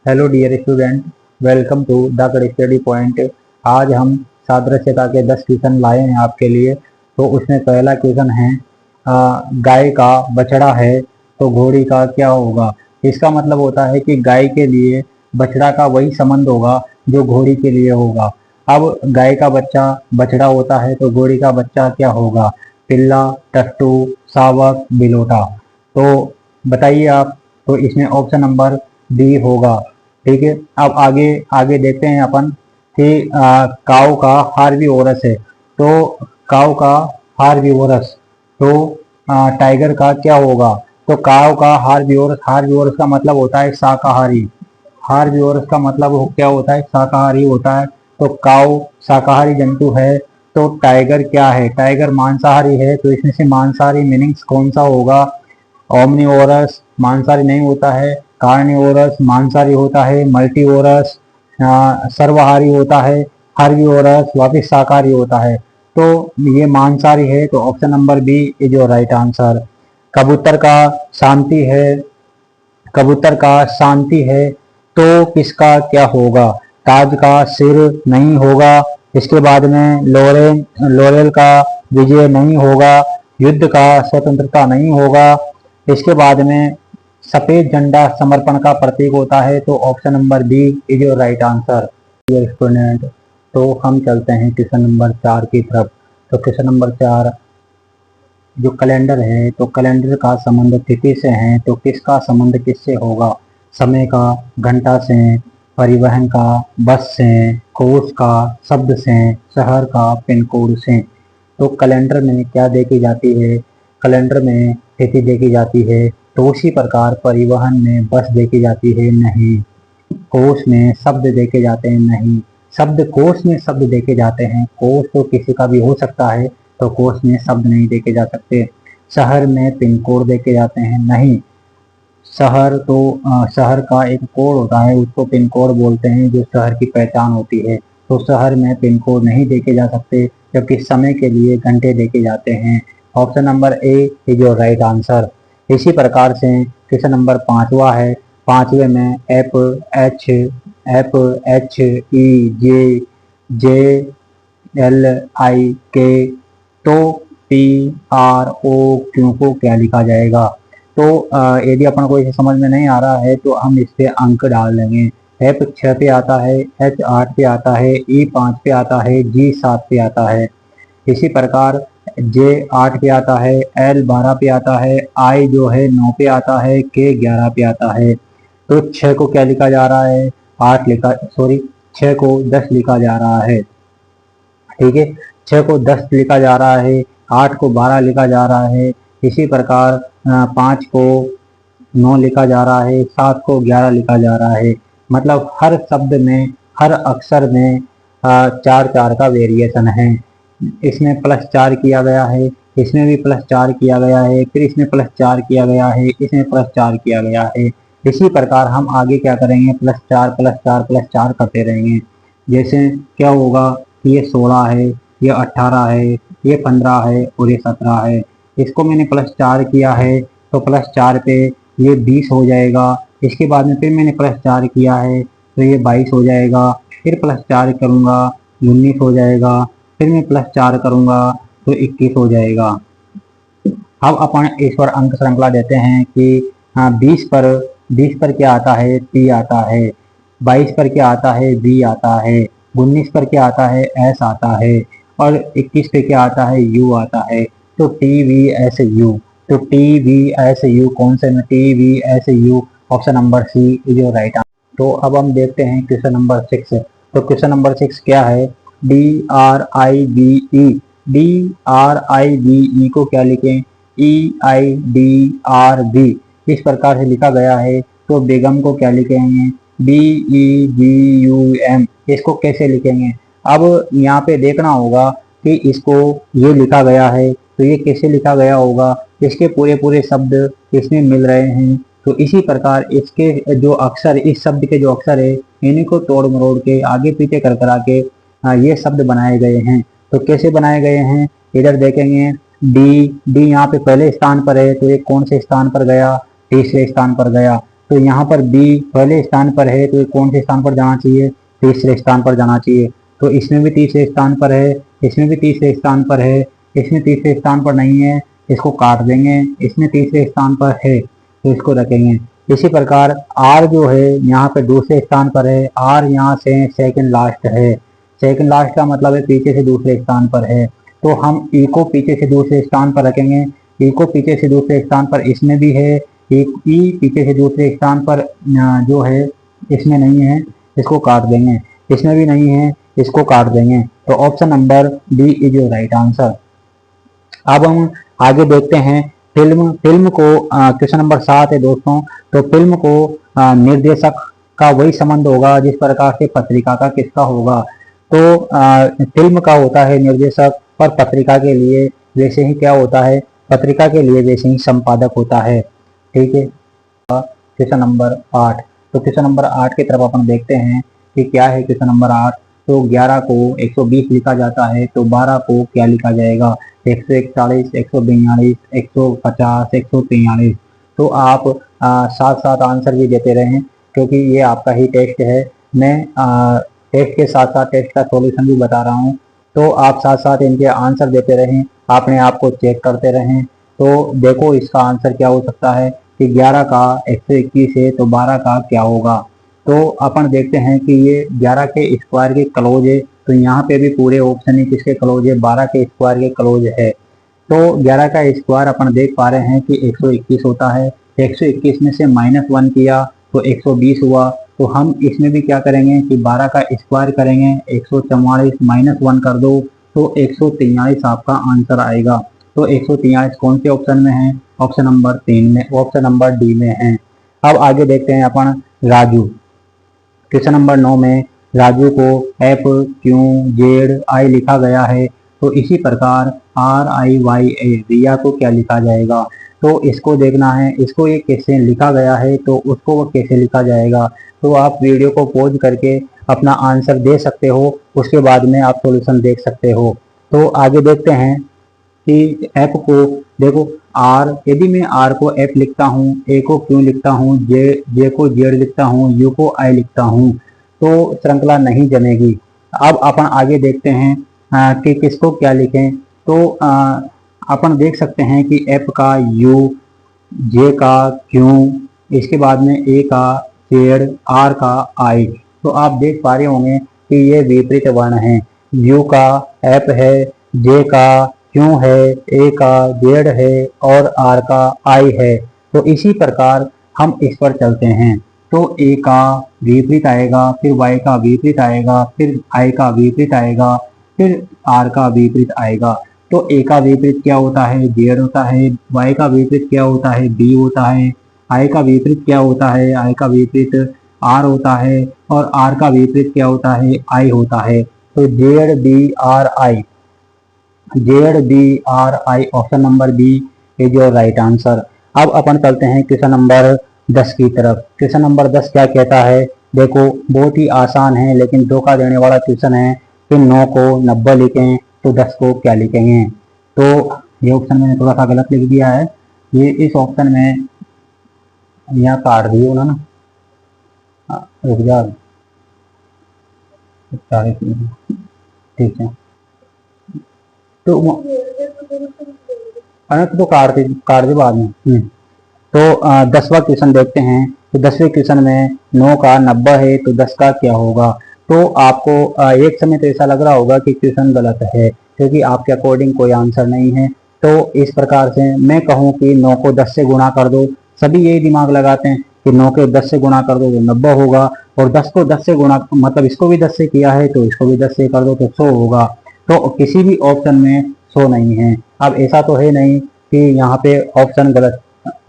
Hello dear student, welcome to the Study Point. आज हम सादृश्यता के 10 क्वेश्चन लाए हैं आपके लिए। तो उसमें पहला क्वेश्चन है, गाय का बछड़ा है तो घोड़ी का क्या होगा। इसका मतलब होता है कि गाय के लिए बछड़ा का वही संबंध होगा जो घोड़ी के लिए होगा। अब गाय का बच्चा बछड़ा होता है तो घोड़ी का बच्चा क्या होगा। पिल्ला, टट्टू, शावक, बिलोटा। तो बताइए आप। तो इसमें ऑप्शन नंबर डी होगा। ठीक है, अब आगे आगे देखते हैं अपन कि काऊ का हार्बीवोरस है तो काऊ का हार्बीवोरस तो टाइगर का क्या होगा। तो काऊ का हार्बीवोरस, हार्बीवोरस का मतलब होता है शाकाहारी। हार्बीवोरस का मतलब क्या होता है, शाकाहारी होता है। तो काऊ शाकाहारी जंतु है तो टाइगर क्या है, टाइगर मांसाहारी है। तो इसमें से मांसाहारी मीनिंग्स कौन सा होगा। ओमनीवोरस मांसाहारी नहीं होता है, कार्निवोरस मांसाहारी होता है, मल्टीवोरस सर्वाहारी होता है, हर्बीवोरस वापिस शाकाहारी होता है। तो ये मांसाहारी है, तो option number B is your right answer. कबूतर का शांति है, कबूतर का शांति है तो किसका क्या होगा। ताज का सिर नहीं होगा। इसके बाद में लोरेल लोरेल का विजय नहीं होगा। युद्ध का स्वतंत्रता नहीं होगा। इसके बाद में सफेद झंडा समर्पण का प्रतीक होता है। तो option number B is your right answer. Student, तो हम चलते हैं क्वेश्चन नंबर 4 की तरफ। तो क्वेश्चन नंबर 4, जो कैलेंडर है तो कैलेंडर का संबंध तिथि से है तो किसका संबंध किससे होगा। समय का, घंटा से, परिवहन का, बस से, कोष का, शब्द से, शहर का, पिन कोड से। तो कैलेंडर में क्या देखी जाती है, कैलेंडर में तिथि देखी जाती है। तो उसी प्रकार परिवहन में बस देखी जाती है नहीं। कोष में शब्द देखे जाते हैं नहीं। शब्द कोष में शब्द देखे जाते हैं। कोष तो किसी का भी हो सकता है तो कोष में शब्द नहीं देखे जा सकते। शहर में पिन कोड देखे जाते हैं नहीं। शहर तो शहर का एक कोड होता है, उसको पिन कोड बोलते हैं, जो शहर की पहचान होती है। तो शहर में पिन कोड नहीं देखे जा सकते, जबकि समय के लिए घंटे देखे जाते हैं। Option number A is your right answer. इसी प्रकार से क्वेश्चन नंबर 5वां है। 5वें में FHEJJLIK तो PROQ को क्या लिखा जाएगा। तो यदि अपन को इसे समझ में नहीं आ रहा है तो हम इस पे अंक डाल देंगे। F 6 पे आता है, H 8 पे आता है, E 5 पे आता है, G 7 पे आता है। इसी प्रकार J 8 पे आता है, L 12 पे आता है, I जो है 9 पे आता है, K 11 पे आता है। तो 6 को क्या लिखा जा रहा है, 6 को 10 लिखा जा रहा है। ठीक है, 6 को 10 लिखा जा रहा है, 8 को 12 लिखा जा रहा है। इसी प्रकार 5 को 9 लिखा जा रहा है, 7 को 11 लिखा जा रहा है। मतलब हर शब्द में, हर अक्षर में 4 का वेरिएशन है। इसमें +4 किया गया है, इसमें भी +4 किया गया है, फिर इसमें +4 किया गया है, इसमें +4 किया गया है। इसी प्रकार हम आगे क्या करेंगे, +4 करते रहेंगे। जैसे क्या होगा कि ये 16 है, ये 18 है, ये 15 है और ये 17 है। इसको मैंने +4 किया है तो +4 पे ये 20 हो जाएगा। इसके बाद में फिर मैंने +4 किया है तो ये 22 हो जाएगा। फिर +4 करूँगा 19 हो जाएगा। फिर मैं +4 करूँगा तो 21 हो जाएगा। अब अपन इस पर अंक श्रृंखला देते हैं कि 20 पर क्या आता है, P आता है। 22 पर क्या आता है, V आता है। 19 पर क्या आता है, S आता है। और 21 पे क्या आता है, U आता है। तो TVSU, तो TVSU कौन से में, TVSU option number C is your right answer. तो अब हम देखते हैं क्वेश्चन नंबर 6। तो क्वेश्चन नंबर 6 क्या है, DRIVE। DRIVE को क्या लिखें, EIDRB इस प्रकार से लिखा गया है। तो बेगम को क्या लिखेंगे, BEGUM। इसको कैसे लिखेंगे। अब यहाँ पे देखना होगा कि इसको ये लिखा गया है तो ये कैसे लिखा गया होगा। इसके पूरे पूरे शब्द इसमें मिल रहे हैं। तो इसी प्रकार इसके जो अक्षर, इस शब्द के जो अक्षर है इन्हीं को तोड़ मरोड़ के आगे पीछे कर करा के ये शब्द बनाए गए हैं। तो कैसे बनाए गए हैं, इधर देखेंगे डी यहाँ पे पहले स्थान पर है तो ये कौन से स्थान पर गया, तीसरे स्थान पर गया। तो यहाँ पर बी पहले स्थान पर है, तो कौन से स्थान पर जाना चाहिए? तीसरे स्थान पर जाना चाहिए। तो इसमें भी तीसरे स्थान पर है, इसमें भी तीसरे स्थान पर है, इसमें तीसरे स्थान पर नहीं है, इसको काट देंगे। इसमें तीसरे स्थान पर है तो इसको रखेंगे। इसी प्रकार आर जो है यहाँ पे दूसरे स्थान पर है, आर यहाँ से सेकंड लास्ट है। सेकंड लास्ट का मतलब है पीछे से दूसरे स्थान पर है, तो हम ई को पीछे से दूसरे स्थान पर रखेंगे। ई को पीछे से दूसरे स्थान पर इसमें भी है, एक ई पीछे से दूसरे स्थान पर जो है इसमें नहीं है, इसको काट देंगे। इसमें भी नहीं है, इसको काट देंगे। तो option number D is your right answer. अब हम आगे देखते हैं फिल्म को क्वेश्चन नंबर 7 है दोस्तों। तो फिल्म को निर्देशक का वही संबंध होगा जिस प्रकार से पत्रिका का किसका होगा। तो फिल्म का होता है निर्देशक और पत्रिका के लिए वैसे ही क्या होता है, पत्रिका के लिए वैसे ही संपादक होता है। ठीक है, क्वेश्चन नंबर 8। तो क्वेश्चन नंबर 8 की तरफ अपन देखते हैं कि क्या है क्वेश्चन नंबर 8। तो 11 को 120 लिखा जाता है, तो 12 को क्या लिखा जाएगा? 141, 142, 150, 143। तो आप साथ साथ आंसर भी देते रहें, क्योंकि ये आपका ही टेस्ट है। मैं टेस्ट के साथ साथ टेस्ट का सॉल्यूशन भी बता रहा हूँ, तो आप साथ साथ इनके आंसर देते रहें, अपने आप को चेक करते रहें। तो देखो इसका आंसर क्या हो सकता है कि 11 का 121 है, तो 12 का क्या होगा। तो अपन देखते हैं कि ये 11 के स्क्वायर के क्लोज है, तो यहाँ पे भी पूरे ऑप्शन ही किसके क्लोज है? 12 के स्क्वायर के क्लोज है। तो 11 का स्क्वायर अपन देख पा रहे हैं कि 121 होता है। 121 में से -1 किया तो 120 हुआ। तो हम इसमें भी क्या करेंगे कि 12 का स्क्वायर करेंगे, 144 -1 कर दो तो 143 आपका आंसर आएगा। तो 143 कौन से ऑप्शन में है? ऑप्शन नंबर 3 में, ऑप्शन नंबर डी में है। अब आगे देखते हैं अपन राजू। क्वेश्चन नंबर 9 में राजू को एफ क्यू जेड आई लिखा गया है, तो इसी प्रकार RIYA रिया को क्या लिखा जाएगा? तो इसको देखना है, इसको ये कैसे लिखा गया है तो उसको वो कैसे लिखा जाएगा। तो आप वीडियो को पॉज करके अपना आंसर दे सकते हो, उसके बाद में आप सॉल्यूशन देख सकते हो। तो आगे देखते हैं कि एफ को देखो आर, यदि मैं आर को एफ लिखता हूँ, ए को क्यू लिखता हूँ, जे को जेड लिखता हूँ, यू को आई लिखता हूँ, तो श्रृंखला नहीं जमेगी। अब अपन आगे देखते हैं कि किसको क्या लिखें। तो अपन देख सकते हैं कि एफ का यू, जे का क्यू, इसके बाद में ए का जेड, आर का आई। तो आप देख पा रहे होंगे कि ये विपरीत वर्ण है। यू का एफ है, जे का क्यू है, ए का जेड है और आर का आई है। तो इसी प्रकार हम इस पर चलते हैं। तो ए का विपरीत आएगा, फिर वाई का विपरीत आएगा, फिर आई का विपरीत आएगा, फिर आर का विपरीत आएगा। तो ए का विपरीत क्या होता है? जेड होता है। वाई का विपरीत क्या होता है? बी होता है। आई का विपरीत क्या होता है? आई का विपरीत आर होता है। और आर का विपरीत क्या होता है? आई होता है। तो Z B R I, Z B R I, option number B is your right answer. अब अपन चलते हैं क्वेश्चन नंबर 10 की तरफ। क्वेश्चन नंबर 10 क्या कहता है? देखो बहुत ही आसान है लेकिन धोखा देने वाला क्वेश्चन है कि 9 को 90 लिखें तो 10 को क्या लिखेंगे। तो ये ऑप्शन मैंने थोड़ा सा गलत लिख दिया है, ये इस ऑप्शन में यहाँ काट दिए ना, रुक जा, 40 मिनट, ठीक है। तो अनंत तो काट दे बाद में। तो 10वां क्वेश्चन देखते हैं। तो 10वें क्वेश्चन में 9 का 90 है तो 10 का क्या होगा। तो आपको एक समय तो ऐसा लग रहा होगा कि क्वेश्चन गलत है क्योंकि आपके अकॉर्डिंग कोई आंसर नहीं है। तो इस प्रकार से मैं कहूँ कि 9 को 10 से गुणा कर दो, सभी यही दिमाग लगाते हैं कि 9 को 10 से गुणा कर दो तो 90 होगा, और 10 को 10 से गुणा मतलब इसको भी 10 से किया है तो इसको भी 10 से कर दो तो 100 होगा। तो किसी भी ऑप्शन में 100 नहीं है। अब ऐसा तो है नहीं कि यहाँ पे ऑप्शन गलत,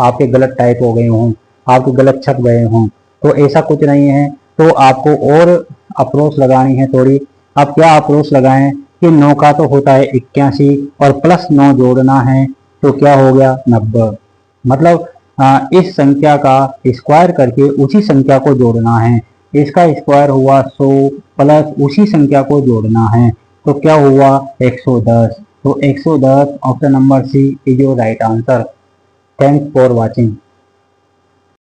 आपके गलत टाइप हो गए हों, आपके गलत छप गए हों, तो ऐसा कुछ नहीं है। तो आपको और अप्रोच लगानी है थोड़ी। अब क्या अप्रोच लगाएं कि 9 का तो होता है 81 और प्लस 9 जोड़ना है तो क्या हो गया 90। मतलब इस संख्या का स्क्वायर करके उसी संख्या को जोड़ना है। इसका स्क्वायर हुआ 100 प्लस उसी संख्या को जोड़ना है तो क्या हुआ 110। तो 110 option number C is your right answer. Thanks for watching.